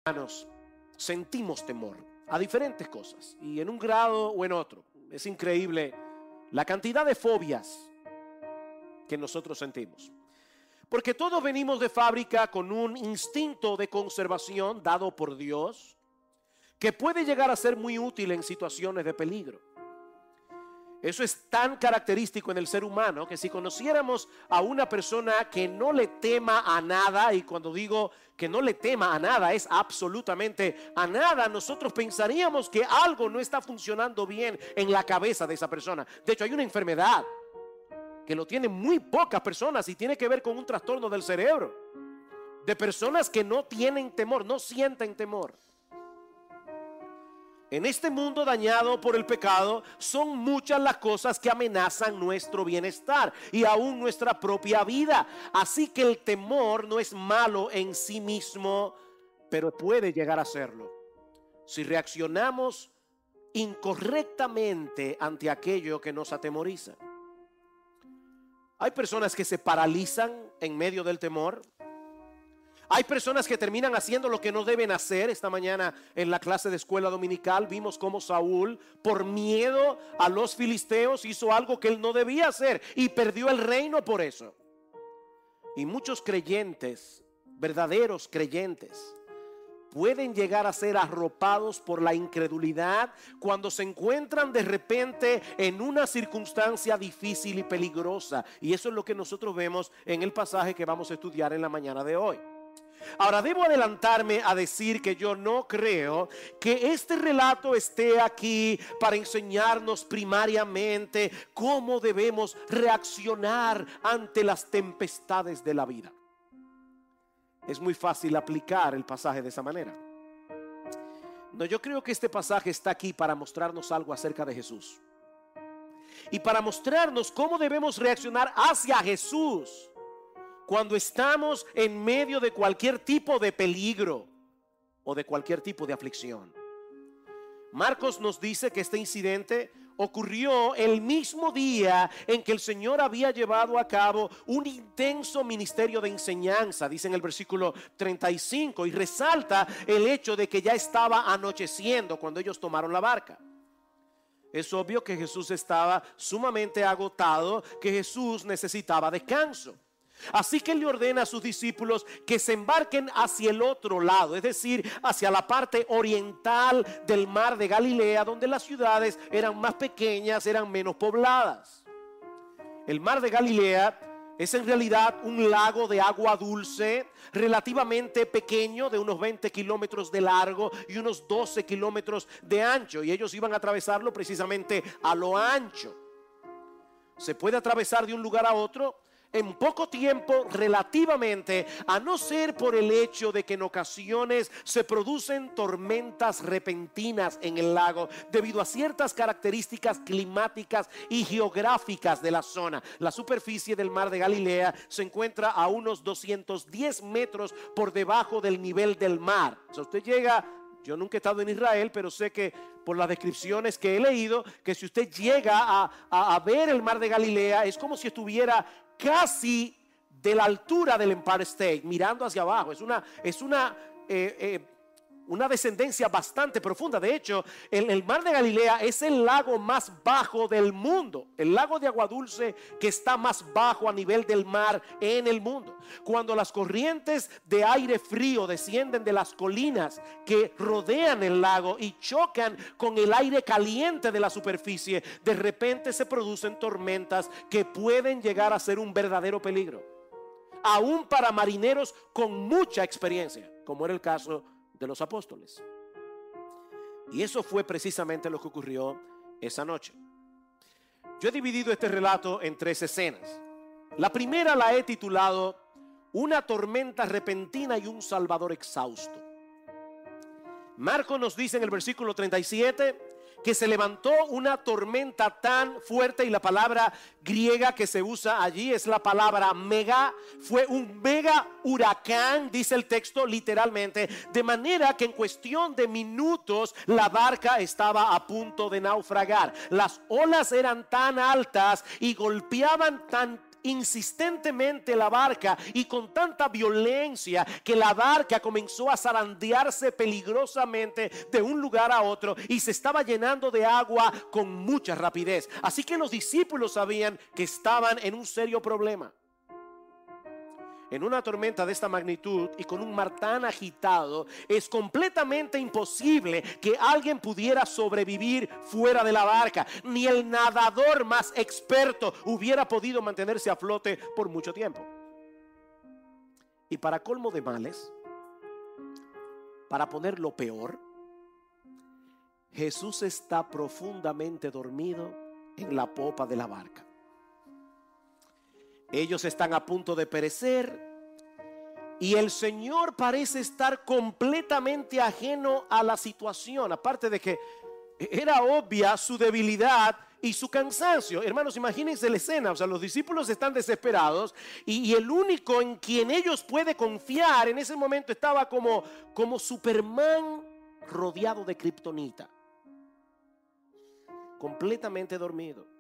Hermanos, sentimos temor a diferentes cosas y en un grado o en otro. Es increíble la cantidad de fobias que nosotros sentimos. Porque todos venimos de fábrica con un instinto de conservación dado por Dios que puede llegar a ser muy útil en situaciones de peligro. Eso es tan característico en el ser humano que si conociéramos a una persona que no le tema a nada, y cuando digo que no le tema a nada es absolutamente a nada, nosotros pensaríamos que algo no está funcionando bien en la cabeza de esa persona. De hecho, hay una enfermedad que lo tienen muy pocas personas y tiene que ver con un trastorno del cerebro, de personas que no tienen temor, no sienten temor. En este mundo dañado por el pecado, son muchas las cosas que amenazan nuestro bienestar y aún nuestra propia vida. Así que el temor no es malo en sí mismo, pero puede llegar a serlo si reaccionamos incorrectamente ante aquello que nos atemoriza. Hay personas que se paralizan en medio del temor. Hay personas que terminan haciendo lo que no deben hacer. Esta mañana en la clase de escuela dominical vimos cómo Saúl, por miedo a los filisteos, hizo algo que él no debía hacer y perdió el reino por eso. Y muchos creyentes, verdaderos creyentes, pueden llegar a ser arropados por la incredulidad cuando se encuentran de repente en una circunstancia difícil y peligrosa. Y eso es lo que nosotros vemos en el pasaje que vamos a estudiar en la mañana de hoy. Ahora, debo adelantarme a decir que yo no creo que este relato esté aquí para enseñarnos primariamente cómo debemos reaccionar ante las tempestades de la vida. Es muy fácil aplicar el pasaje de esa manera. No, yo creo que este pasaje está aquí para mostrarnos algo acerca de Jesús y para mostrarnos cómo debemos reaccionar hacia Jesús cuando estamos en medio de cualquier tipo de peligro o de cualquier tipo de aflicción. Marcos nos dice que este incidente ocurrió el mismo día en que el Señor había llevado a cabo un intenso ministerio de enseñanza, dice en el versículo 35, y resalta el hecho de que ya estaba anocheciendo cuando ellos tomaron la barca. Es obvio que Jesús estaba sumamente agotado, que Jesús necesitaba descanso. Así que le ordena a sus discípulos que se embarquen hacia el otro lado, es decir, hacia la parte oriental del mar de Galilea, donde las ciudades eran más pequeñas, eran menos pobladas. El mar de Galilea es en realidad un lago de agua dulce, relativamente pequeño, de unos 20 kilómetros de largo y unos 12 kilómetros de ancho, y ellos iban a atravesarlo precisamente a lo ancho. Se puede atravesar de un lugar a otro en poco tiempo relativamente, a no ser por el hecho de que en ocasiones se producen tormentas repentinas en el lago debido a ciertas características climáticas y geográficas de la zona. La superficie del mar de Galilea se encuentra a unos 210 metros por debajo del nivel del mar. O sea, usted llega, yo nunca he estado en Israel, pero sé que por las descripciones que he leído, que si usted llega a ver el mar de Galilea, es como si estuviera casi de la altura del Empire State, mirando hacia abajo. Es una descendencia bastante profunda. De hecho, el mar de Galilea es el lago más bajo del mundo, el lago de agua dulce que está más bajo a nivel del mar en el mundo. Cuando las corrientes de aire frío descienden de las colinas que rodean el lago y chocan con el aire caliente de la superficie, de repente se producen tormentas que pueden llegar a ser un verdadero peligro, aún para marineros con mucha experiencia, como era el caso de los apóstoles. Y eso fue precisamente lo que ocurrió esa noche. Yo he dividido este relato en 3 escenas. La primera la he titulado Una tormenta repentina y un Salvador exhausto. Marcos nos dice en el versículo 37 que se levantó una tormenta tan fuerte, y la palabra griega que se usa allí es la palabra mega. Fue un mega huracán, dice el texto literalmente, de manera que en cuestión de minutos la barca estaba a punto de naufragar. Las olas eran tan altas y golpeaban tan insistentemente la barca y con tanta violencia que la barca comenzó a zarandearse peligrosamente de un lugar a otro y se estaba llenando de agua con mucha rapidez. Así que los discípulos sabían que estaban en un serio problema. En una tormenta de esta magnitud y con un mar tan agitado, es completamente imposible que alguien pudiera sobrevivir fuera de la barca. Ni el nadador más experto hubiera podido mantenerse a flote por mucho tiempo. Y para colmo de males, para ponerlo peor, Jesús está profundamente dormido en la popa de la barca. Ellos están a punto de perecer y el Señor parece estar completamente ajeno a la situación. Aparte de que era obvia su debilidad y su cansancio. Hermanos, imagínense la escena. O sea, los discípulos están desesperados y el único en quien ellos pueden confiar en ese momento estaba como Superman rodeado de kriptonita, completamente dormido.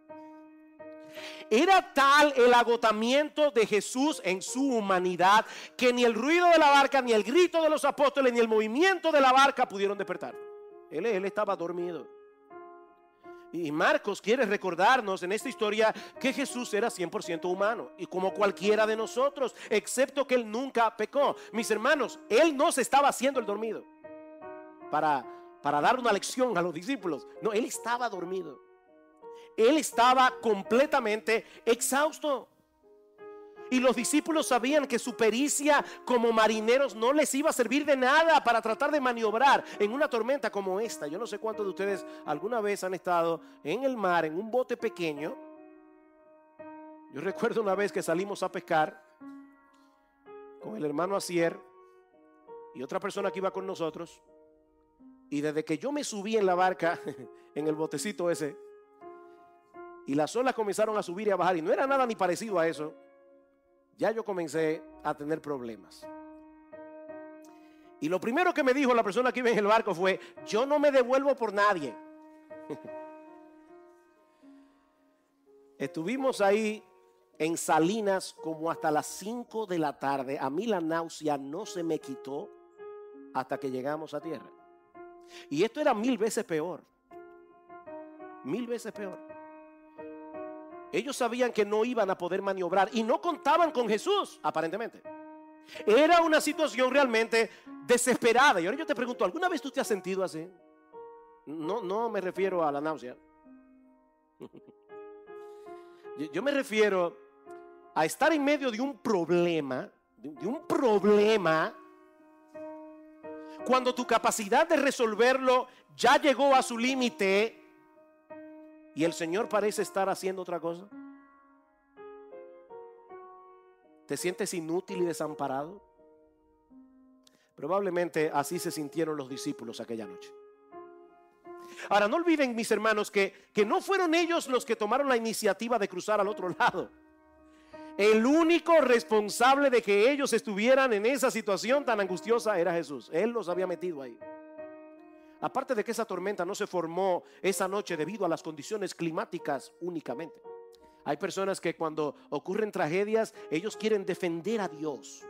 Era tal el agotamiento de Jesús en su humanidad que ni el ruido de la barca, ni el grito de los apóstoles, ni el movimiento de la barca pudieron despertar. Él estaba dormido. Y Marcos quiere recordarnos en esta historia que Jesús era 100% humano y como cualquiera de nosotros, excepto que él nunca pecó. Mis hermanos, él no se estaba haciendo el dormido para dar una lección a los discípulos. No, él estaba dormido. Él estaba completamente exhausto. Y los discípulos sabían que su pericia como marineros no les iba a servir de nada para tratar de maniobrar en una tormenta como esta. Yo no sé cuántos de ustedes alguna vez han estado en el mar en un bote pequeño. Yo recuerdo una vez que salimos a pescar con el hermano Asier y otra persona que iba con nosotros. Y desde que yo me subí en la barca, en el botecito ese, y las olas comenzaron a subir y a bajar, y no era nada ni parecido a eso, ya yo comencé a tener problemas. Y lo primero que me dijo la persona que iba en el barco fue: yo no me devuelvo por nadie. Estuvimos ahí en Salinas como hasta las 5 de la tarde. A mí la náusea no se me quitó hasta que llegamos a tierra. Y esto era 1000 veces peor. 1000 veces peor. Ellos sabían que no iban a poder maniobrar y no contaban con Jesús, aparentemente. Era una situación realmente desesperada. Y ahora yo te pregunto, ¿alguna vez tú te has sentido así? No me refiero a la náusea. Yo me refiero a estar en medio de un problema, cuando tu capacidad de resolverlo ya llegó a su límite y el Señor parece estar haciendo otra cosa. ¿Te sientes inútil y desamparado? Probablemente así se sintieron los discípulos aquella noche. Ahora, no olviden, mis hermanos, que no fueron ellos los que tomaron la iniciativa de cruzar al otro lado. El único responsable de que ellos estuvieran en esa situación tan angustiosa era Jesús. Él los había metido ahí. Aparte de que esa tormenta no se formó esa noche debido a las condiciones climáticas únicamente. Hay personas que cuando ocurren tragedias, ellos quieren defender a Dios.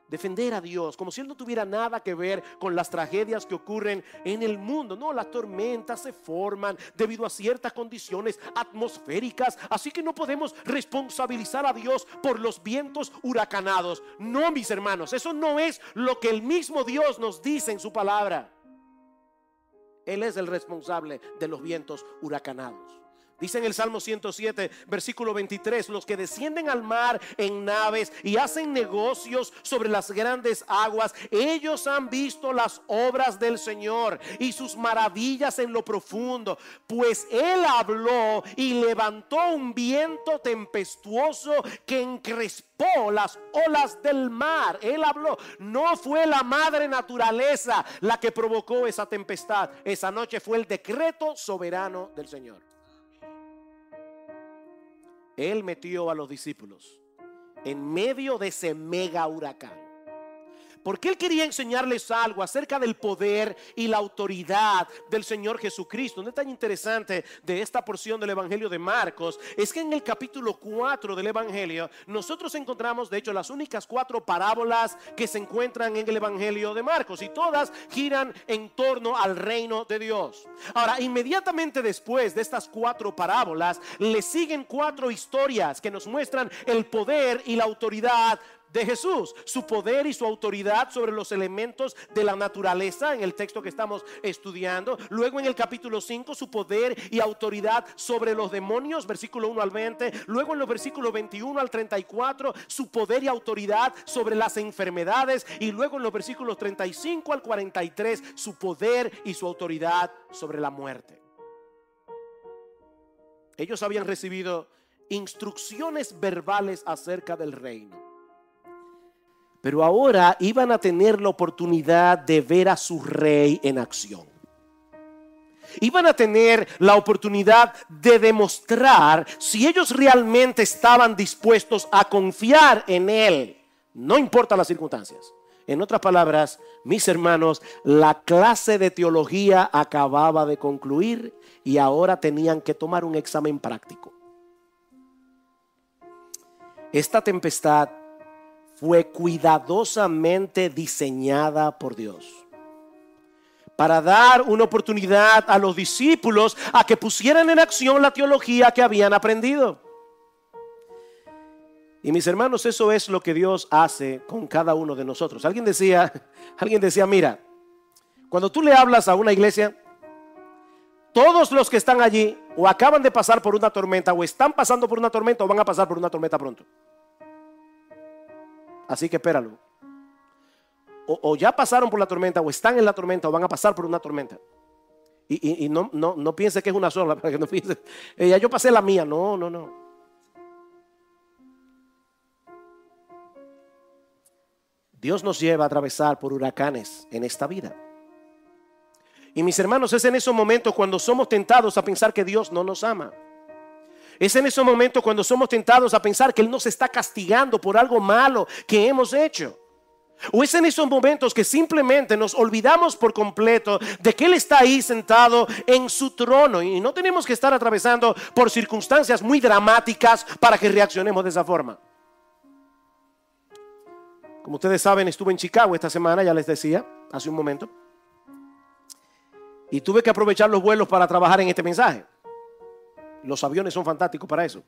Defender a Dios, como si Él no tuviera nada que ver con las tragedias que ocurren en el mundo. No, las tormentas se forman debido a ciertas condiciones atmosféricas, así que no podemos responsabilizar a Dios por los vientos huracanados. No, mis hermanos, eso no es lo que el mismo Dios nos dice en su palabra. Él es el responsable de los vientos huracanados. Dice en el Salmo 107, versículo 23, los que descienden al mar en naves y hacen negocios sobre las grandes aguas, ellos han visto las obras del Señor y sus maravillas en lo profundo. Pues Él habló y levantó un viento tempestuoso que encrespó las olas del mar. Él habló. No fue la madre naturaleza la que provocó esa tempestad. Esa noche fue el decreto soberano del Señor. Él metió a los discípulos en medio de ese mega huracán Porque Él quería enseñarles algo acerca del poder y la autoridad del Señor Jesucristo. Un detalle interesante de esta porción del Evangelio de Marcos es que en el capítulo 4 del Evangelio nosotros encontramos, de hecho, las únicas 4 parábolas que se encuentran en el Evangelio de Marcos, y todas giran en torno al reino de Dios. Ahora, inmediatamente después de estas 4 parábolas le siguen 4 historias que nos muestran el poder y la autoridad de Jesús, su poder y su autoridad sobre los elementos de la naturaleza en el texto que estamos estudiando. Luego en el capítulo 5 su poder y autoridad sobre los demonios, versículo 1 al 20. Luego en los versículos 21 al 34 su poder y autoridad sobre las enfermedades. Y luego en los versículos 35 al 43 su poder y su autoridad sobre la muerte. Ellos habían recibido instrucciones verbales acerca del reino, pero ahora iban a tener la oportunidad de ver a su rey en acción. Iban a tener la oportunidad de demostrar si ellos realmente estaban dispuestos a confiar en Él, no importa las circunstancias. En otras palabras, mis hermanos, la clase de teología acababa de concluir y ahora tenían que tomar un examen práctico. Esta tempestad fue cuidadosamente diseñada por Dios para dar una oportunidad a los discípulos a que pusieran en acción la teología que habían aprendido. Y mis hermanos, eso es lo que Dios hace con cada uno de nosotros. Alguien decía, mira, cuando tú le hablas a una iglesia, todos los que están allí o acaban de pasar por una tormenta, o están pasando por una tormenta, o van a pasar por una tormenta pronto. Así que espéralo. O ya pasaron por la tormenta, o están en la tormenta, o van a pasar por una tormenta. Y no piense que es una sola, para que no piense, ya yo pasé la mía. No. Dios nos lleva a atravesar por huracanes en esta vida. Y mis hermanos, es en esos momentos cuando somos tentados a pensar que Dios no nos ama. Es en esos momentos cuando somos tentados a pensar que Él nos está castigando por algo malo que hemos hecho. O es en esos momentos que simplemente nos olvidamos por completo de que Él está ahí sentado en su trono. Y no tenemos que estar atravesando por circunstancias muy dramáticas para que reaccionemos de esa forma. Como ustedes saben, estuve en Chicago esta semana, ya les decía hace un momento. Y tuve que aprovechar los vuelos para trabajar en este mensaje. Los aviones son fantásticos para eso.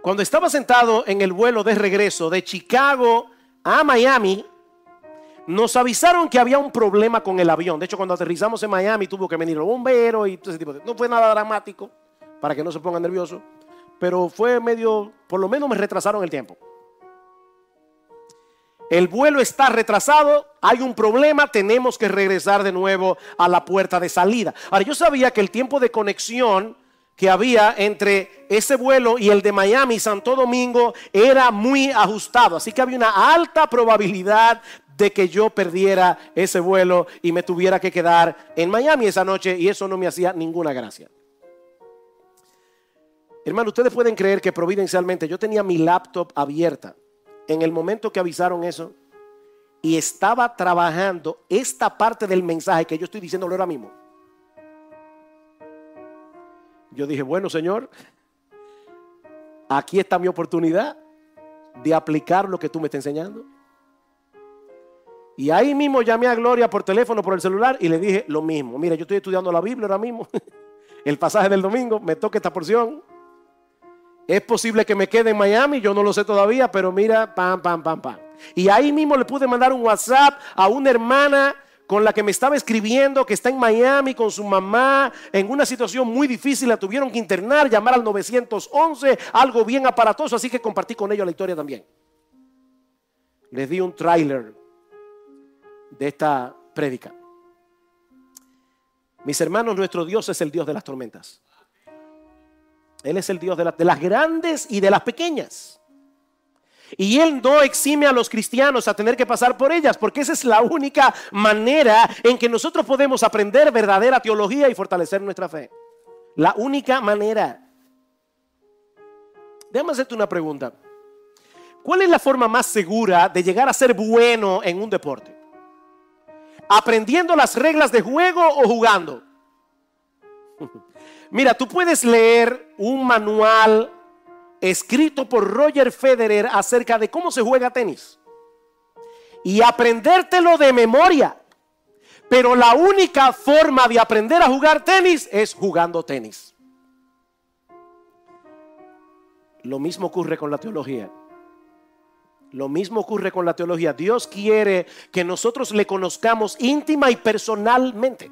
Cuando estaba sentado en el vuelo de regreso de Chicago a Miami, nos avisaron que había un problema con el avión. De hecho, cuando aterrizamos en Miami tuvo que venir los bomberos y todo ese tipo de cosas. No fue nada dramático, para que no se pongan nerviosos, pero fue medio, por lo menos me retrasaron el tiempo. El vuelo está retrasado, hay un problema, tenemos que regresar de nuevo a la puerta de salida. Ahora, yo sabía que el tiempo de conexión que había entre ese vuelo y el de Miami y Santo Domingo era muy ajustado, así que había una alta probabilidad de que yo perdiera ese vuelo y me tuviera que quedar en Miami esa noche, y eso no me hacía ninguna gracia. Hermano, ustedes pueden creer que providencialmente yo tenía mi laptop abierta en el momento que avisaron eso, y estaba trabajando esta parte del mensaje que yo estoy diciéndolo ahora mismo. Yo dije, bueno, Señor, aquí está mi oportunidad de aplicar lo que tú me estás enseñando. Y ahí mismo llamé a Gloria por teléfono, por el celular, y le dije lo mismo. Mira, yo estoy estudiando la Biblia ahora mismo, el pasaje del domingo, me toca esta porción. Es posible que me quede en Miami, yo no lo sé todavía, pero mira, pam. Y ahí mismo le pude mandar un WhatsApp a una hermana con la que me estaba escribiendo, que está en Miami con su mamá, en una situación muy difícil, la tuvieron que internar, llamar al 911, algo bien aparatoso, así que compartí con ellos la historia también. Les di un tráiler de esta prédica. Mis hermanos, nuestro Dios es el Dios de las tormentas. Él es el Dios de las grandes y de las pequeñas. Y Él no exime a los cristianos a tener que pasar por ellas, porque esa es la única manera en que nosotros podemos aprender verdadera teología y fortalecer nuestra fe. La única manera. Déjame hacerte una pregunta. ¿Cuál es la forma más segura de llegar a ser bueno en un deporte? ¿Aprendiendo las reglas de juego o jugando? Mira, tú puedes leer un manual escrito por Roger Federer acerca de cómo se juega tenis y aprendértelo de memoria. Pero la única forma de aprender a jugar tenis es jugando tenis. Lo mismo ocurre con la teología. Lo mismo ocurre con la teología. Dios quiere que nosotros le conozcamos íntima y personalmente.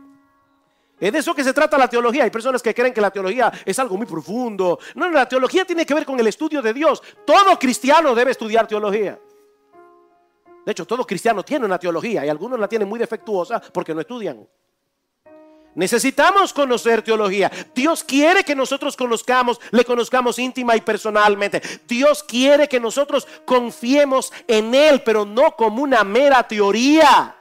Es de eso que se trata la teología. Hay personas que creen que la teología es algo muy profundo. No, la teología tiene que ver con el estudio de Dios. Todo cristiano debe estudiar teología. De hecho, todo cristiano tiene una teología y algunos la tienen muy defectuosa porque no estudian. Necesitamos conocer teología. Dios quiere que nosotros le conozcamos íntima y personalmente. Dios quiere que nosotros confiemos en Él, pero no como una mera teoría,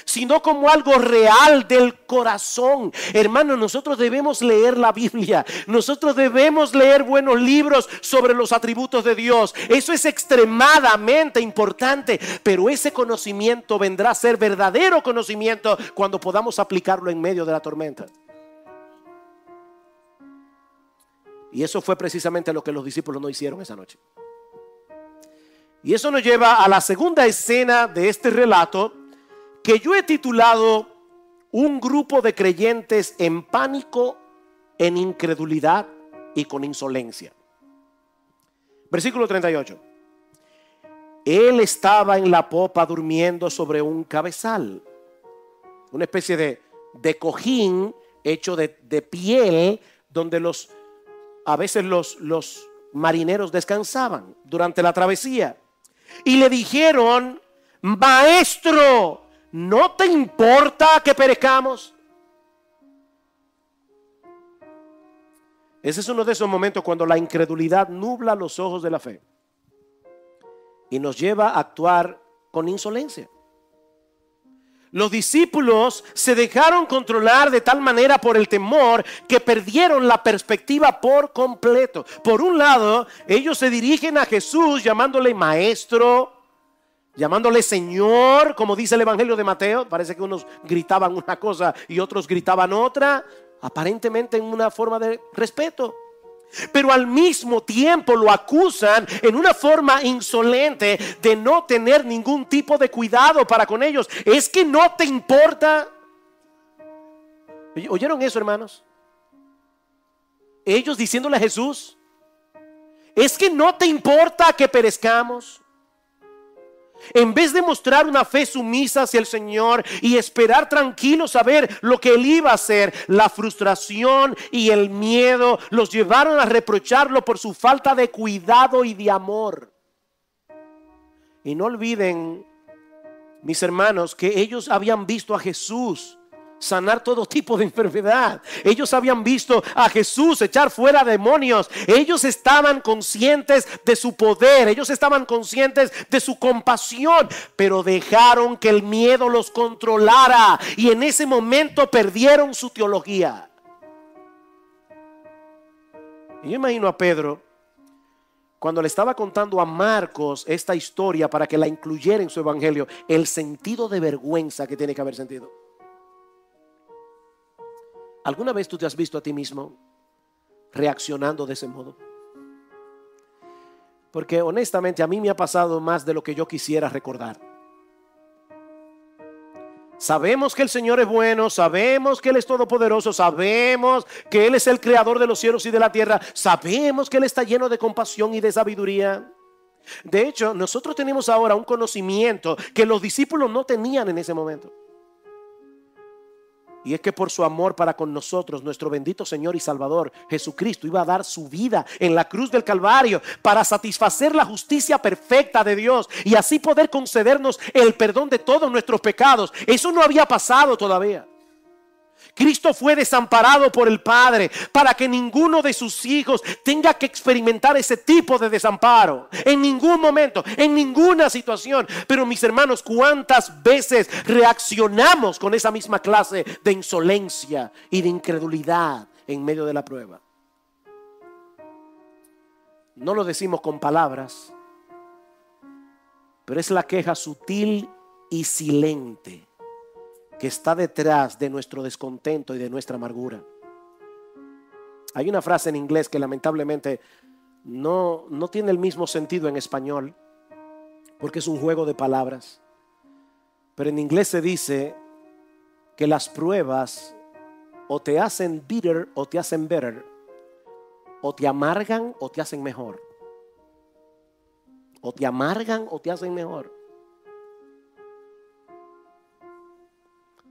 sino como algo real del corazón. Hermano, nosotros debemos leer la Biblia. Nosotros debemos leer buenos libros sobre los atributos de Dios. Eso es extremadamente importante. Pero ese conocimiento vendrá a ser verdadero conocimiento cuando podamos aplicarlo en medio de la tormenta. Y eso fue precisamente lo que los discípulos no hicieron esa noche. Y eso nos lleva a la segunda escena de este relato, que yo he titulado Un grupo de creyentes en pánico, en incredulidad y con insolencia. Versículo 38. Él estaba en la popa durmiendo sobre un cabezal, una especie de cojín hecho de piel, donde a veces los marineros descansaban durante la travesía. Y le dijeron: Maestro, ¿no te importa que perezcamos? Ese es uno de esos momentos cuando la incredulidad nubla los ojos de la fe y nos lleva a actuar con insolencia. Los discípulos se dejaron controlar de tal manera por el temor que perdieron la perspectiva por completo. Por un lado, ellos se dirigen a Jesús llamándole maestro, llamándole Señor, como dice el Evangelio de Mateo. Parece que unos gritaban una cosa y otros gritaban otra, aparentemente en una forma de respeto. Pero al mismo tiempo lo acusan en una forma insolente de no tener ningún tipo de cuidado para con ellos. Es que no te importa. ¿Oyeron eso, hermanos? Ellos diciéndole a Jesús: es que no te importa que perezcamos. En vez de mostrar una fe sumisa hacia el Señor y esperar tranquilos a ver lo que Él iba a hacer, la frustración y el miedo los llevaron a reprocharlo por su falta de cuidado y de amor. Y no olviden, mis hermanos, que ellos habían visto a Jesús sanar todo tipo de enfermedad. Ellos habían visto a Jesús echar fuera demonios. Ellos estaban conscientes de su poder. Ellos estaban conscientes de su compasión, pero dejaron que el miedo los controlara y en ese momento perdieron su teología. Y yo imagino a Pedro cuando le estaba contando a Marcos esta historia para que la incluyera en su evangelio, el sentido de vergüenza que tiene que haber sentido. ¿Alguna vez tú te has visto a ti mismo reaccionando de ese modo? Porque honestamente a mí me ha pasado más de lo que yo quisiera recordar. Sabemos que el Señor es bueno, sabemos que Él es todopoderoso, sabemos que Él es el creador de los cielos y de la tierra, sabemos que Él está lleno de compasión y de sabiduría. De hecho, nosotros tenemos ahora un conocimiento que los discípulos no tenían en ese momento. Y es que por su amor para con nosotros, nuestro bendito Señor y Salvador Jesucristo iba a dar su vida en la cruz del Calvario para satisfacer la justicia perfecta de Dios y así poder concedernos el perdón de todos nuestros pecados. Eso no había pasado todavía. Cristo fue desamparado por el Padre para que ninguno de sus hijos tenga que experimentar ese tipo de desamparo en ningún momento, en ninguna situación. Pero mis hermanos, ¿cuántas veces reaccionamos con esa misma clase de insolencia y de incredulidad en medio de la prueba? No lo decimos con palabras, pero es la queja sutil y silente que está detrás de nuestro descontento y de nuestra amargura. Hay una frase en inglés que lamentablemente no tiene el mismo sentido en español, porque es un juego de palabras. Pero en inglés se dice que las pruebas o te hacen bitter o te hacen better, o te amargan o te hacen mejor. O te amargan o te hacen mejor.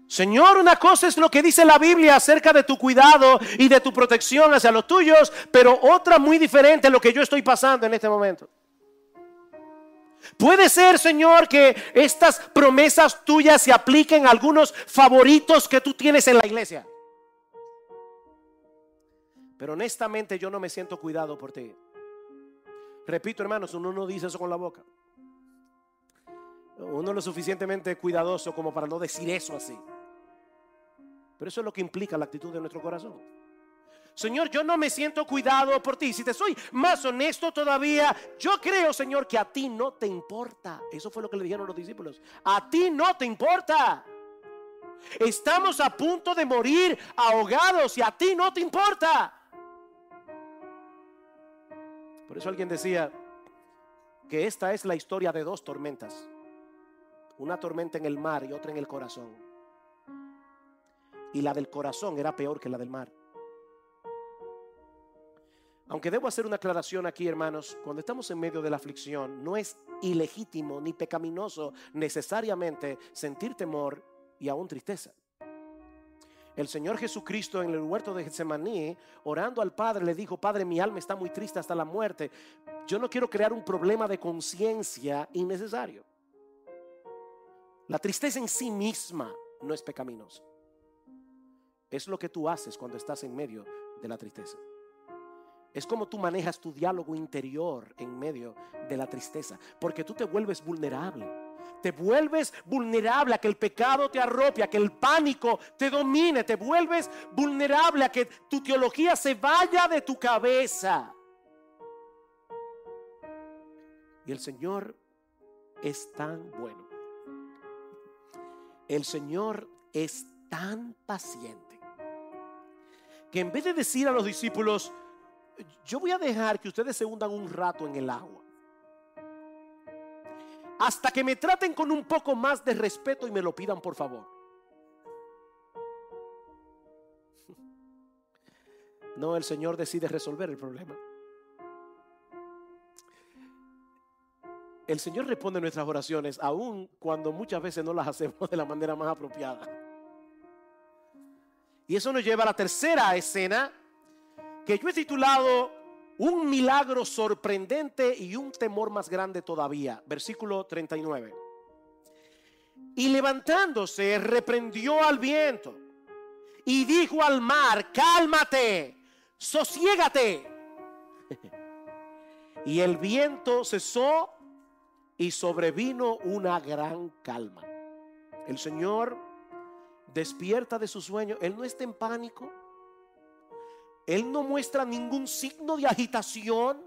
Señor, una cosa es lo que dice la Biblia acerca de tu cuidado y de tu protección hacia los tuyos, pero otra muy diferente es lo que yo estoy pasando en este momento. Puede ser, Señor, que estas promesas tuyas se apliquen a algunos favoritos que tú tienes en la iglesia, pero honestamente yo no me siento cuidado por ti. Repito, hermanos, uno no dice eso con la boca. Uno es lo suficientemente cuidadoso como para no decir eso así. Pero eso es lo que implica la actitud de nuestro corazón. Señor, yo no me siento cuidado por ti. Si te soy más honesto todavía, yo creo, Señor, que a ti no te importa. Eso fue lo que le dijeron los discípulos. A ti no te importa. Estamos a punto de morir ahogados y a ti no te importa. Por eso alguien decía que esta es la historia de dos tormentas. Una tormenta en el mar y otra en el corazón. Y la del corazón era peor que la del mar. Aunque debo hacer una aclaración aquí, hermanos, cuando estamos en medio de la aflicción, no es ilegítimo ni pecaminoso necesariamente sentir temor y aún tristeza. El Señor Jesucristo en el huerto de Getsemaní, orando al Padre, le dijo: Padre, mi alma está muy triste hasta la muerte. Yo no quiero crear un problema de conciencia innecesario. La tristeza en sí misma no es pecaminosa. Es lo que tú haces cuando estás en medio de la tristeza. Es como tú manejas tu diálogo interior en medio de la tristeza, porque tú te vuelves vulnerable. Te vuelves vulnerable a que el pecado te arrope, a que el pánico te domine. Te vuelves vulnerable a que tu teología se vaya de tu cabeza. Y el Señor es tan bueno. El Señor es tan paciente que en vez de decir a los discípulos: yo voy a dejar que ustedes se hundan un rato en el agua hasta que me traten con un poco más de respeto y me lo pidan por favor. No, el Señor decide resolver el problema. El Señor responde nuestras oraciones aun cuando muchas veces no las hacemos de la manera más apropiada. Y eso nos lleva a la tercera escena, que yo he titulado Un milagro sorprendente y un temor más grande todavía. Versículo 39. Y levantándose, reprendió al viento y dijo al mar: cálmate, sosiégate. Y el viento cesó y sobrevino una gran calma. El Señor despierta de su sueño. Él no está en pánico. Él no muestra ningún signo de agitación.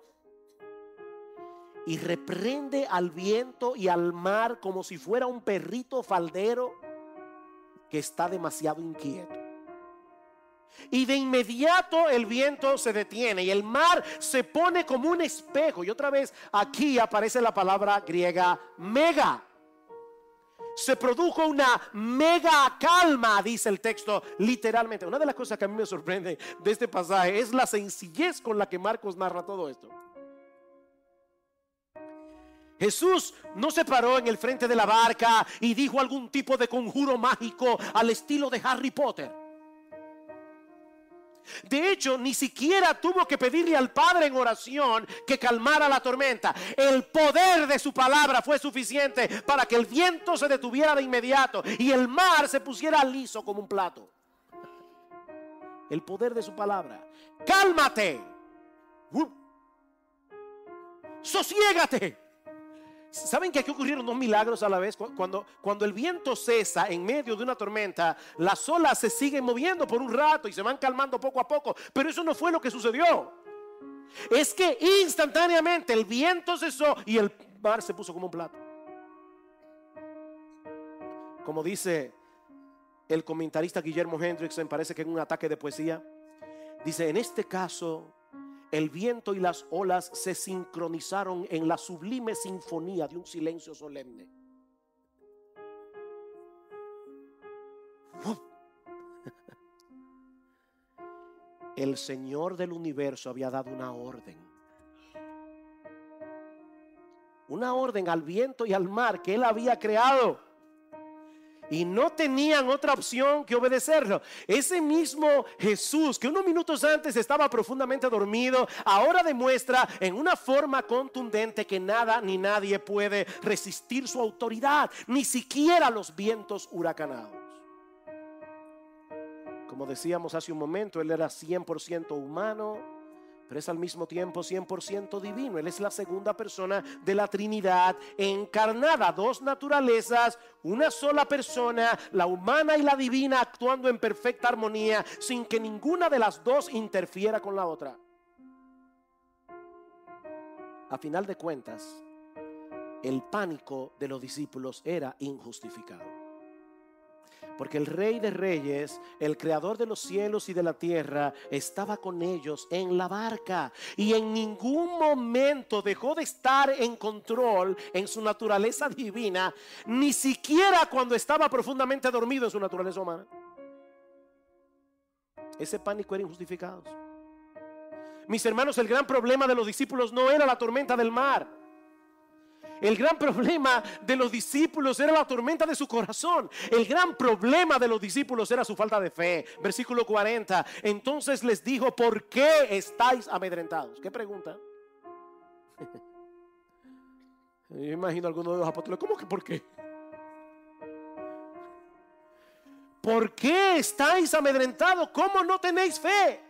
Y reprende al viento y al mar como si fuera un perrito faldero que está demasiado inquieto. Y de inmediato el viento se detiene y el mar se pone como un espejo. Y otra vez aquí aparece la palabra griega mega. Se produjo una mega calma, dice el texto literalmente. Una de las cosas que a mí me sorprende de este pasaje es la sencillez con la que Marcos narra todo esto. Jesús no se paró en el frente de la barca y dijo algún tipo de conjuro mágico al estilo de Harry Potter. De hecho, ni siquiera tuvo que pedirle al Padre en oración que calmara la tormenta. El poder de su palabra fue suficiente para que el viento se detuviera de inmediato y el mar se pusiera liso como un plato. El poder de su palabra. Cálmate. Sosiégate. ¿Saben que aquí ocurrieron dos milagros a la vez? Cuando el viento cesa en medio de una tormenta, las olas se siguen moviendo por un rato y se van calmando poco a poco. Pero eso no fue lo que sucedió. Es que instantáneamente el viento cesó y el mar se puso como un plato. Como dice el comentarista Guillermo Hendrickson, parece que en un ataque de poesía, dice: en este caso, el viento y las olas se sincronizaron en la sublime sinfonía de un silencio solemne. El Señor del universo había dado una orden al viento y al mar que Él había creado, y no tenían otra opción que obedecerlo. Ese mismo Jesús que unos minutos antes estaba profundamente dormido, ahora demuestra en una forma contundente que nada ni nadie puede resistir su autoridad, ni siquiera los vientos huracanados. Como decíamos hace un momento, Él era 100% humano, pero es al mismo tiempo 100% divino. Él es la segunda persona de la Trinidad encarnada, dos naturalezas, una sola persona, la humana y la divina, actuando en perfecta armonía, sin que ninguna de las dos interfiera con la otra. A final de cuentas, el pánico de los discípulos era injustificado. Porque el Rey de Reyes, el Creador de los cielos y de la tierra, estaba con ellos en la barca, y en ningún momento dejó de estar en control en su naturaleza divina, ni siquiera cuando estaba profundamente dormido en su naturaleza humana. Ese pánico era injustificado. Mis hermanos, el gran problema de los discípulos no era la tormenta del mar. El gran problema de los discípulos era la tormenta de su corazón. El gran problema de los discípulos era su falta de fe. Versículo 40. Entonces les dijo: ¿por qué estáis amedrentados? ¿Qué pregunta? Yo imagino a algunos de los apóstoles: ¿cómo que por qué? ¿Por qué estáis amedrentados? ¿Cómo no tenéis fe?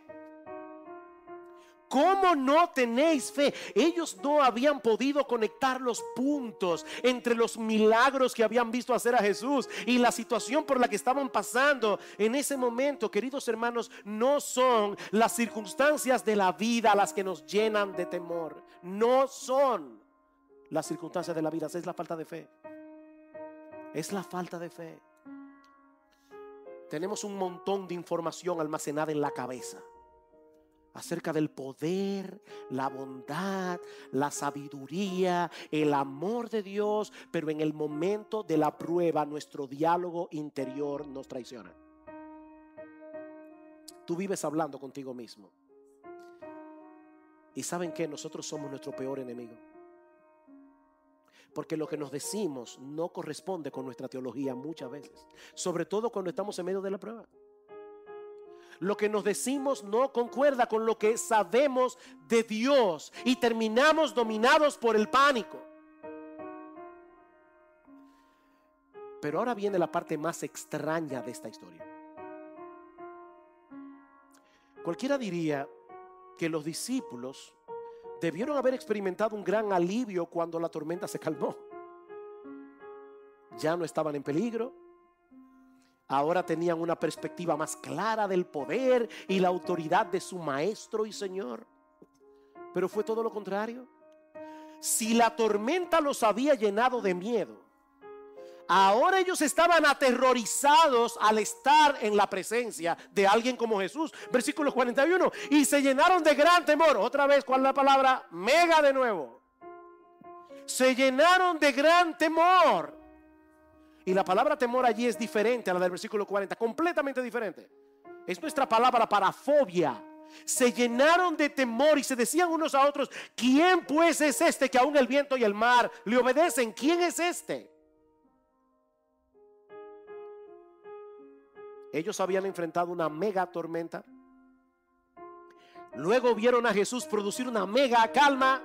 ¿Cómo no tenéis fe? Ellos no habían podido conectar los puntos entre los milagros que habían visto hacer a Jesús y la situación por la que estaban pasando en ese momento. Queridos hermanos, no son las circunstancias de la vida las que nos llenan de temor. No son las circunstancias de la vida, es la falta de fe. Es la falta de fe. Tenemos un montón de información almacenada en la cabeza acerca del poder, la bondad, la sabiduría, el amor de Dios, pero en el momento de la prueba nuestro diálogo interior nos traiciona. Tú vives hablando contigo mismo, y ¿saben qué? Nosotros somos nuestro peor enemigo, porque lo que nos decimos no corresponde con nuestra teología muchas veces, sobre todo cuando estamos en medio de la prueba. Lo que nos decimos no concuerda con lo que sabemos de Dios, y terminamos dominados por el pánico. Pero ahora viene la parte más extraña de esta historia. Cualquiera diría que los discípulos debieron haber experimentado un gran alivio cuando la tormenta se calmó. Ya no estaban en peligro. Ahora tenían una perspectiva más clara del poder y la autoridad de su Maestro y Señor. Pero fue todo lo contrario. Si la tormenta los había llenado de miedo, ahora ellos estaban aterrorizados al estar en la presencia de alguien como Jesús. Versículo 41. Y se llenaron de gran temor. Otra vez, ¿cuál es la palabra? Mega de nuevo. Se llenaron de gran temor. Y la palabra temor allí es diferente a la del versículo 40, completamente diferente. Es nuestra palabra para fobia. Se llenaron de temor y se decían unos a otros: ¿quién pues es este que aún el viento y el mar le obedecen? ¿Quién es este? Ellos habían enfrentado una mega tormenta. Luego vieron a Jesús producir una mega calma,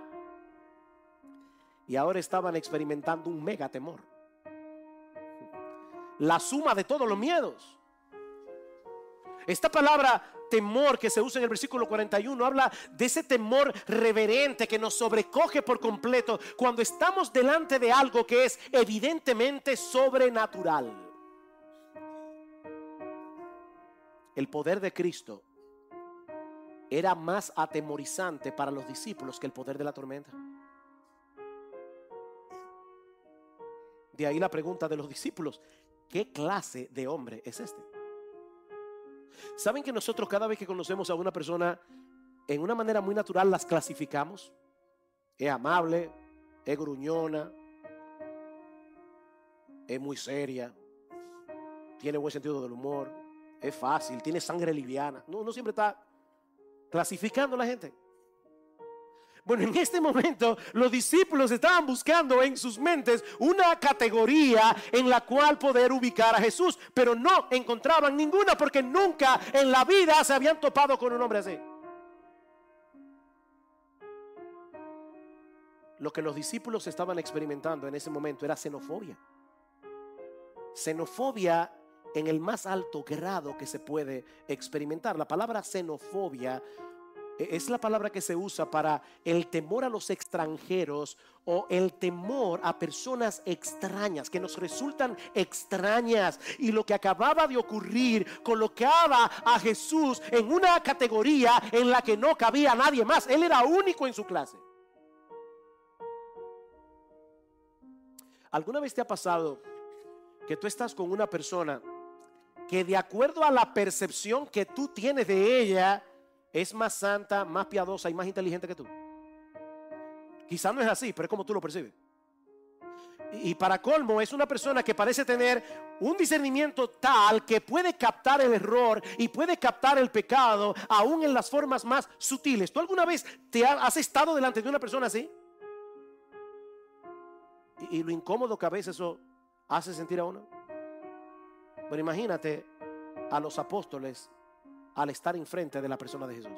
y ahora estaban experimentando un mega temor. La suma de todos los miedos. Esta palabra temor que se usa en el versículo 41 habla de ese temor reverente que nos sobrecoge por completo cuando estamos delante de algo que es evidentemente sobrenatural. El poder de Cristo era más atemorizante para los discípulos que el poder de la tormenta. De ahí la pregunta de los discípulos: ¿qué clase de hombre es este? ¿Saben que nosotros cada vez que conocemos a una persona, en una manera muy natural las clasificamos? Es amable, es gruñona, es muy seria, tiene buen sentido del humor, es fácil, tiene sangre liviana. No, uno siempre está clasificando a la gente. Bueno, en este momento los discípulos estaban buscando en sus mentes una categoría en la cual poder ubicar a Jesús, pero no encontraban ninguna porque nunca en la vida se habían topado con un hombre así. Lo que los discípulos estaban experimentando en ese momento era xenofobia. Xenofobia en el más alto grado que se puede experimentar. La palabra xenofobia es la palabra que se usa para el temor a los extranjeros o el temor a personas extrañas que nos resultan extrañas. Y lo que acababa de ocurrir colocaba a Jesús en una categoría en la que no cabía nadie más. Él era único en su clase. ¿Alguna vez te ha pasado que tú estás con una persona que de acuerdo a la percepción que tú tienes de ella es más santa, más piadosa y más inteligente que tú? Quizás no es así, pero es como tú lo percibes. Y para colmo es una persona que parece tener un discernimiento tal que puede captar el error y puede captar el pecado aún en las formas más sutiles. ¿Tú alguna vez has estado delante de una persona así? Y lo incómodo que a veces eso hace sentir a uno. Pero imagínate a los apóstoles al estar enfrente de la persona de Jesús.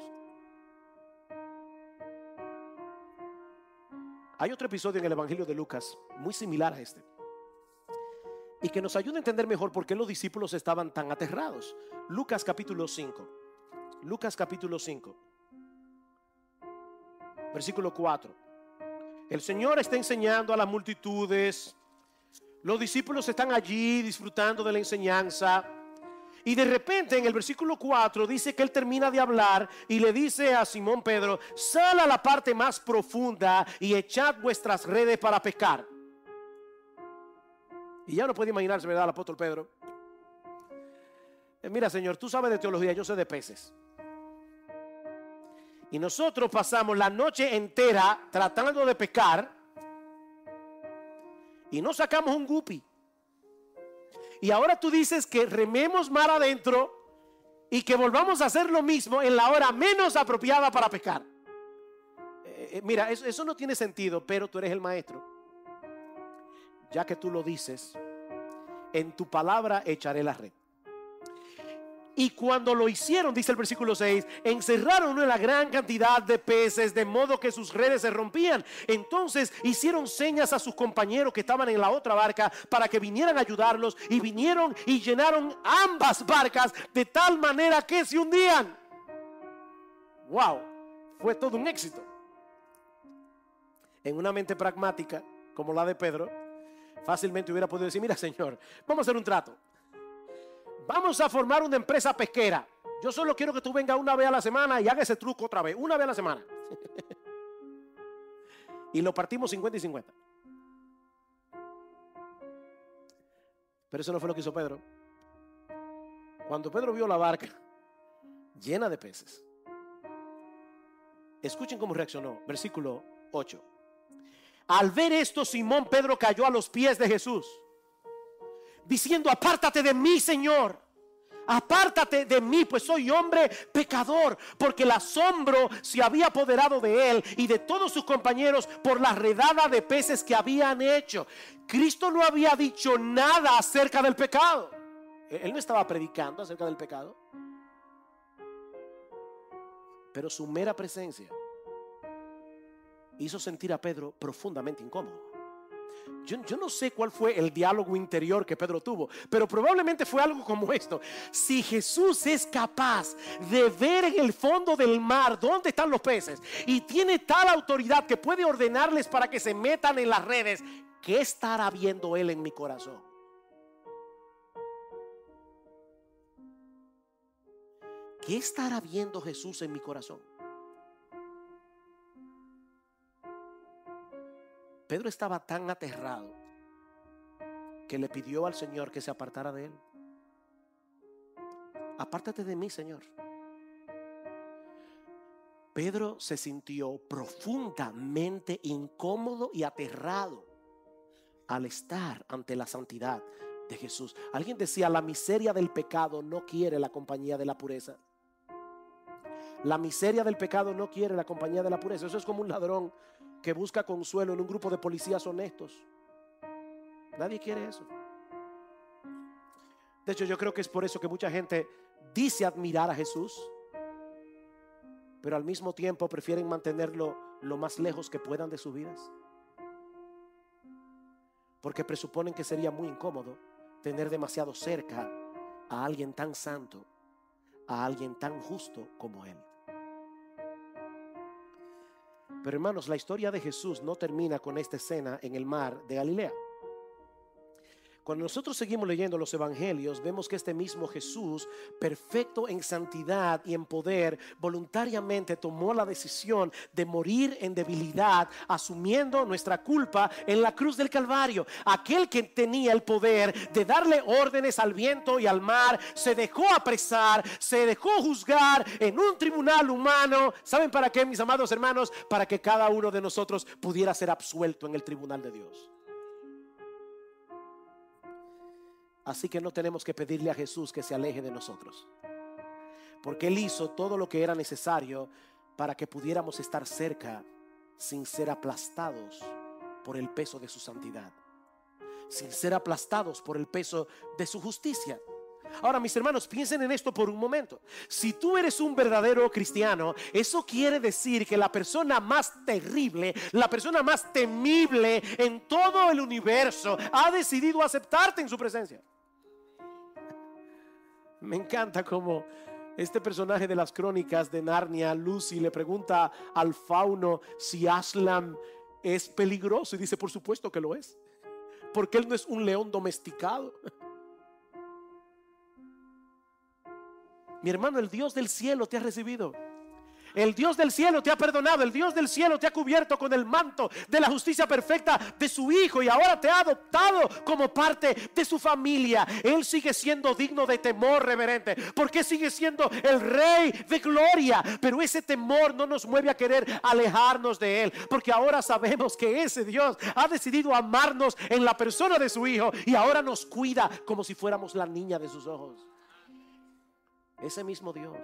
Hay otro episodio en el Evangelio de Lucas muy similar a este y que nos ayuda a entender mejor por qué los discípulos estaban tan aterrados. Lucas capítulo 5. Lucas capítulo 5, versículo 4. El Señor está enseñando a las multitudes. Los discípulos están allí disfrutando de la enseñanza. Y de repente en el versículo 4 dice que él termina de hablar y le dice a Simón Pedro: sal a la parte más profunda y echad vuestras redes para pescar. Y ya no puede imaginarse, ¿verdad?, el apóstol Pedro. Mira, Señor, tú sabes de teología, yo sé de peces. Y nosotros pasamos la noche entera tratando de pescar y no sacamos un guppy. Y ahora tú dices que rememos mar adentro y que volvamos a hacer lo mismo en la hora menos apropiada para pescar. Mira, eso no tiene sentido, pero tú eres el maestro. Ya que tú lo dices, en tu palabra echaré la red. Y cuando lo hicieron, dice el versículo 6, encerraron una gran cantidad de peces, de modo que sus redes se rompían. Entonces hicieron señas a sus compañeros que estaban en la otra barca para que vinieran a ayudarlos. Y vinieron y llenaron ambas barcas de tal manera que se hundían. ¡Wow! Fue todo un éxito. En una mente pragmática como la de Pedro, fácilmente hubiera podido decir: mira, Señor, vamos a hacer un trato. Vamos a formar una empresa pesquera. Yo solo quiero que tú vengas una vez a la semana y hagas ese truco otra vez, una vez a la semana. Y lo partimos 50 y 50. Pero eso no fue lo que hizo Pedro. Cuando Pedro vio la barca llena de peces, escuchen cómo reaccionó. Versículo 8. Al ver esto, Simón Pedro cayó a los pies de Jesús, diciendo: apártate de mí, Señor, apártate de mí, pues soy hombre pecador. Porque el asombro se había apoderado de él y de todos sus compañeros por la redada de peces que habían hecho. Cristo no había dicho nada acerca del pecado. Él no estaba predicando acerca del pecado, pero su mera presencia hizo sentir a Pedro profundamente incómodo. Yo no sé cuál fue el diálogo interior que Pedro tuvo, pero probablemente fue algo como esto: si Jesús es capaz de ver en el fondo del mar dónde están los peces y tiene tal autoridad que puede ordenarles para que se metan en las redes, ¿qué estará viendo él en mi corazón? ¿Qué estará viendo Jesús en mi corazón? Pedro estaba tan aterrado que le pidió al Señor que se apartara de él. Apártate de mí, Señor. Pedro se sintió profundamente incómodo y aterrado al estar ante la santidad de Jesús. Alguien decía: la miseria del pecado no quiere la compañía de la pureza. La miseria del pecado no quiere la compañía de la pureza. Eso es como un ladrón que busca consuelo en un grupo de policías honestos. Nadie quiere eso. De hecho, yo creo que es por eso que mucha gente dice admirar a Jesús, pero al mismo tiempo prefieren mantenerlo lo más lejos que puedan de sus vidas, porque presuponen que sería muy incómodo tener demasiado cerca a alguien tan santo, a alguien tan justo como Él. Pero hermanos, la historia de Jesús no termina con esta escena en el mar de Galilea. Cuando nosotros seguimos leyendo los evangelios, vemos que este mismo Jesús, perfecto en santidad y en poder, voluntariamente tomó la decisión de morir en debilidad, asumiendo nuestra culpa en la cruz del Calvario. Aquel que tenía el poder de darle órdenes al viento y al mar, se dejó apresar, se dejó juzgar en un tribunal humano. ¿Saben para qué, mis amados hermanos? Para que cada uno de nosotros pudiera ser absuelto en el tribunal de Dios. Así que no tenemos que pedirle a Jesús que se aleje de nosotros, porque Él hizo todo lo que era necesario para que pudiéramos estar cerca sin ser aplastados por el peso de su santidad, sin ser aplastados por el peso de su justicia. Ahora, mis hermanos, piensen en esto por un momento. Si tú eres un verdadero cristiano, eso quiere decir que la persona más terrible, la persona más temible en todo el universo ha decidido aceptarte en su presencia. Me encanta cómo este personaje de las crónicas de Narnia, Lucy, le pregunta al fauno si Aslan es peligroso y dice: por supuesto que lo es, porque él no es un león domesticado. Mi hermano, el Dios del cielo te ha recibido. El Dios del cielo te ha perdonado. El Dios del cielo te ha cubierto con el manto de la justicia perfecta de su Hijo, y ahora te ha adoptado como parte de su familia. Él sigue siendo digno de temor reverente, porque sigue siendo el Rey de gloria. Pero ese temor no nos mueve a querer alejarnos de Él, porque ahora sabemos que ese Dios ha decidido amarnos en la persona de su Hijo, y ahora nos cuida como si fuéramos la niña de sus ojos. Ese mismo Dios.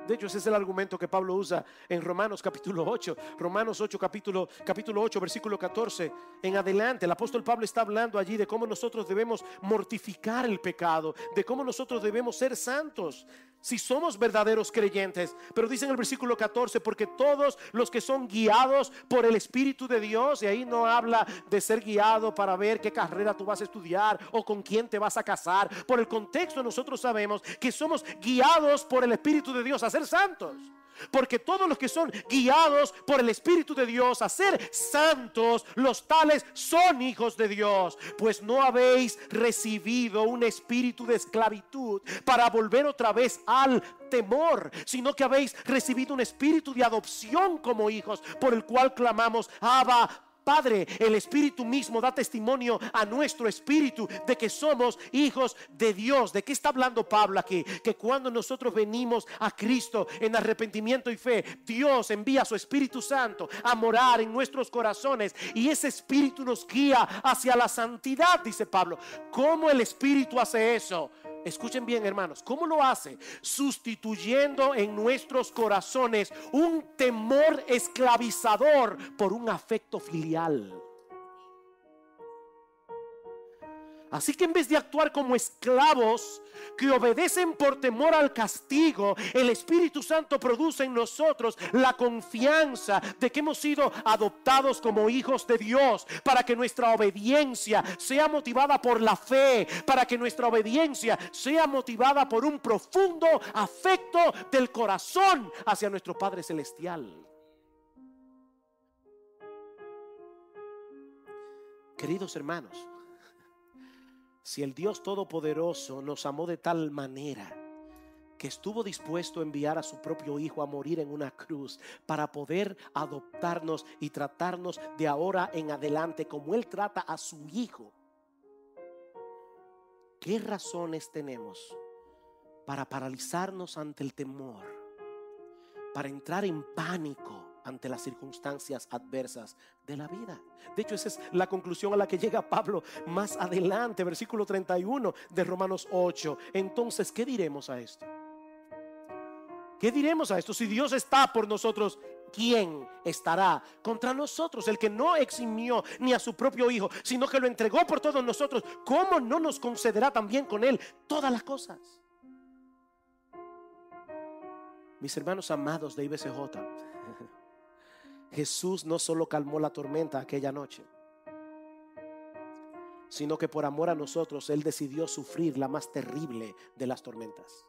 De hecho, ese es el argumento que Pablo usa en Romanos capítulo 8. Romanos 8, capítulo 8, versículo 14 en adelante. El apóstol Pablo está hablando allí de cómo nosotros debemos mortificar el pecado, de cómo nosotros debemos ser santos si somos verdaderos creyentes. Pero dice en el versículo 14: porque todos los que son guiados por el Espíritu de Dios, y ahí no habla de ser guiado para ver qué carrera tú vas a estudiar o con quién te vas a casar. Por el contexto nosotros sabemos que somos guiados por el Espíritu de Dios a ser santos. Porque todos los que son guiados por el Espíritu de Dios a ser santos, los tales son hijos de Dios. Pues no habéis recibido un espíritu de esclavitud para volver otra vez al temor, sino que habéis recibido un espíritu de adopción como hijos, por el cual clamamos: Abba, Padre. El Espíritu mismo da testimonio a nuestro espíritu de que somos hijos de Dios. ¿De qué está hablando Pablo aquí? Que cuando nosotros venimos a Cristo en arrepentimiento y fe, Dios envía a su Espíritu Santo a morar en nuestros corazones, y ese Espíritu nos guía hacia la santidad, dice Pablo. ¿Cómo el Espíritu hace eso? Escuchen bien, hermanos, ¿cómo lo hace? Sustituyendo en nuestros corazones un temor esclavizador por un afecto filial. Así que en vez de actuar como esclavos que obedecen por temor al castigo, el Espíritu Santo produce en nosotros la confianza de que hemos sido adoptados como hijos de Dios, para que nuestra obediencia sea motivada por la fe, para que nuestra obediencia sea motivada por un profundo afecto del corazón hacia nuestro Padre Celestial. Queridos hermanos, si el Dios Todopoderoso nos amó de tal manera que estuvo dispuesto a enviar a su propio hijo a morir en una cruz para poder adoptarnos y tratarnos de ahora en adelante como Él trata a su hijo. ¿Qué razones tenemos para paralizarnos ante el temor, para entrar en pánico ante las circunstancias adversas de la vida? De hecho, esa es la conclusión a la que llega Pablo más adelante, versículo 31 de Romanos 8. Entonces, ¿qué diremos a esto? ¿Qué diremos a esto? Si Dios está por nosotros, ¿quién estará contra nosotros? El que no eximió ni a su propio hijo, sino que lo entregó por todos nosotros, ¿cómo no nos concederá también con él todas las cosas? Mis hermanos amados de IBCJ, Jesús no solo calmó la tormenta aquella noche, sino que por amor a nosotros Él decidió sufrir la más terrible de las tormentas.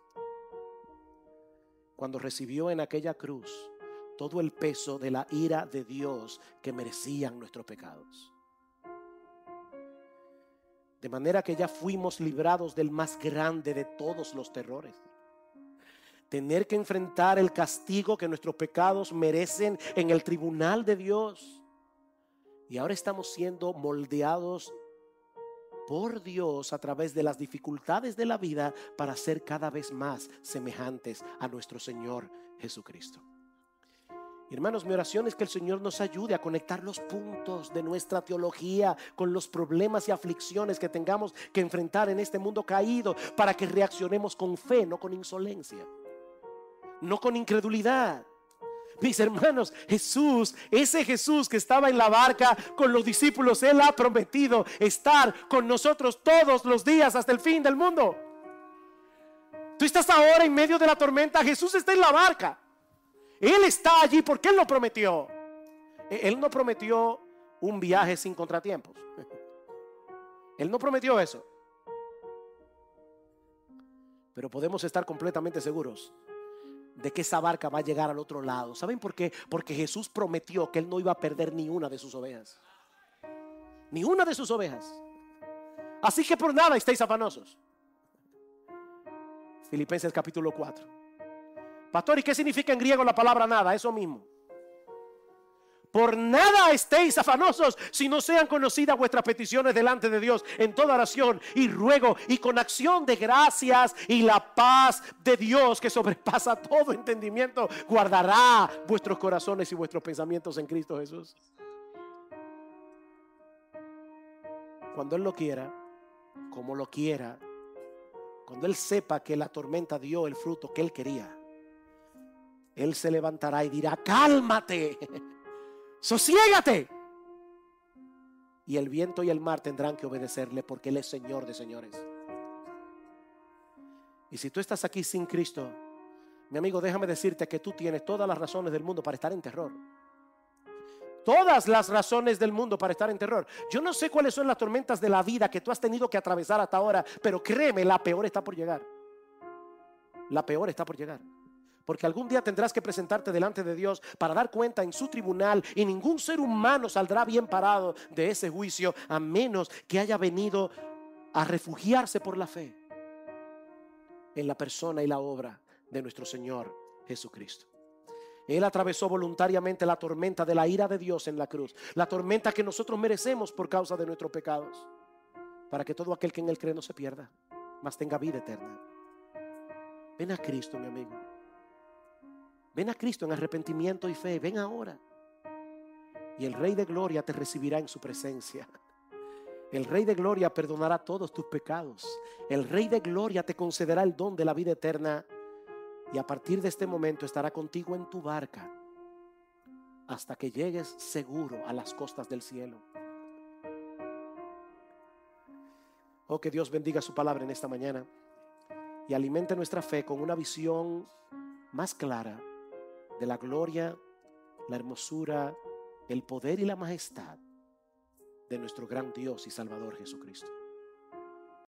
Cuando recibió en aquella cruz todo el peso de la ira de Dios que merecían nuestros pecados. De manera que ya fuimos librados del más grande de todos los terrores. Tener que enfrentar el castigo que nuestros pecados merecen en el tribunal de Dios. Y ahora estamos siendo moldeados por Dios a través de las dificultades de la vida para ser cada vez más semejantes a nuestro Señor Jesucristo. Hermanos, mi oración es que el Señor nos ayude a conectar los puntos de nuestra teología con los problemas y aflicciones que tengamos que enfrentar en este mundo caído, para que reaccionemos con fe, no con insolencia, no con incredulidad. Mis hermanos, Jesús, ese Jesús que estaba en la barca con los discípulos, Él ha prometido estar con nosotros todos los días hasta el fin del mundo. Tú estás ahora en medio de la tormenta, Jesús está en la barca. Él está allí porque Él lo prometió. Él no prometió un viaje sin contratiempos. Él no prometió eso. Pero podemos estar completamente seguros de que esa barca va a llegar al otro lado. ¿Saben por qué? Porque Jesús prometió que Él no iba a perder ni una de sus ovejas. Ni una de sus ovejas. Así que por nada estéis afanosos. Filipenses capítulo 4. Pastor, ¿y qué significa en griego la palabra nada? Eso mismo. Por nada estéis afanosos, si no sean conocidas vuestras peticiones delante de Dios en toda oración y ruego y con acción de gracias, y la paz de Dios que sobrepasa todo entendimiento guardará vuestros corazones y vuestros pensamientos en Cristo Jesús. Cuando Él lo quiera, como lo quiera, cuando Él sepa que la tormenta dio el fruto que Él quería, Él se levantará y dirá: cálmate, sosiégate. Y el viento y el mar tendrán que obedecerle, porque Él es Señor de señores. Y si tú estás aquí sin Cristo, mi amigo, déjame decirte que tú tienes todas las razones del mundo para estar en terror. Todas las razones del mundo para estar en terror. Yo no sé cuáles son las tormentas de la vida que tú has tenido que atravesar hasta ahora, pero créeme, la peor está por llegar. La peor está por llegar. Porque algún día tendrás que presentarte delante de Dios para dar cuenta en su tribunal, y ningún ser humano saldrá bien parado de ese juicio, a menos que haya venido a refugiarse por la fe en la persona y la obra de nuestro Señor Jesucristo. Él atravesó voluntariamente la tormenta de la ira de Dios en la cruz, la tormenta que nosotros merecemos por causa de nuestros pecados, para que todo aquel que en Él cree no se pierda, mas tenga vida eterna. Ven a Cristo, mi amigo. Ven a Cristo en arrepentimiento y fe. Ven ahora. Y el Rey de Gloria te recibirá en su presencia. El Rey de Gloria perdonará todos tus pecados. El Rey de Gloria te concederá el don de la vida eterna. Y a partir de este momento estará contigo en tu barca hasta que llegues seguro a las costas del cielo. Oh, que Dios bendiga su palabra en esta mañana y alimente nuestra fe con una visión más clara de la gloria, la hermosura, el poder y la majestad de nuestro gran Dios y Salvador Jesucristo.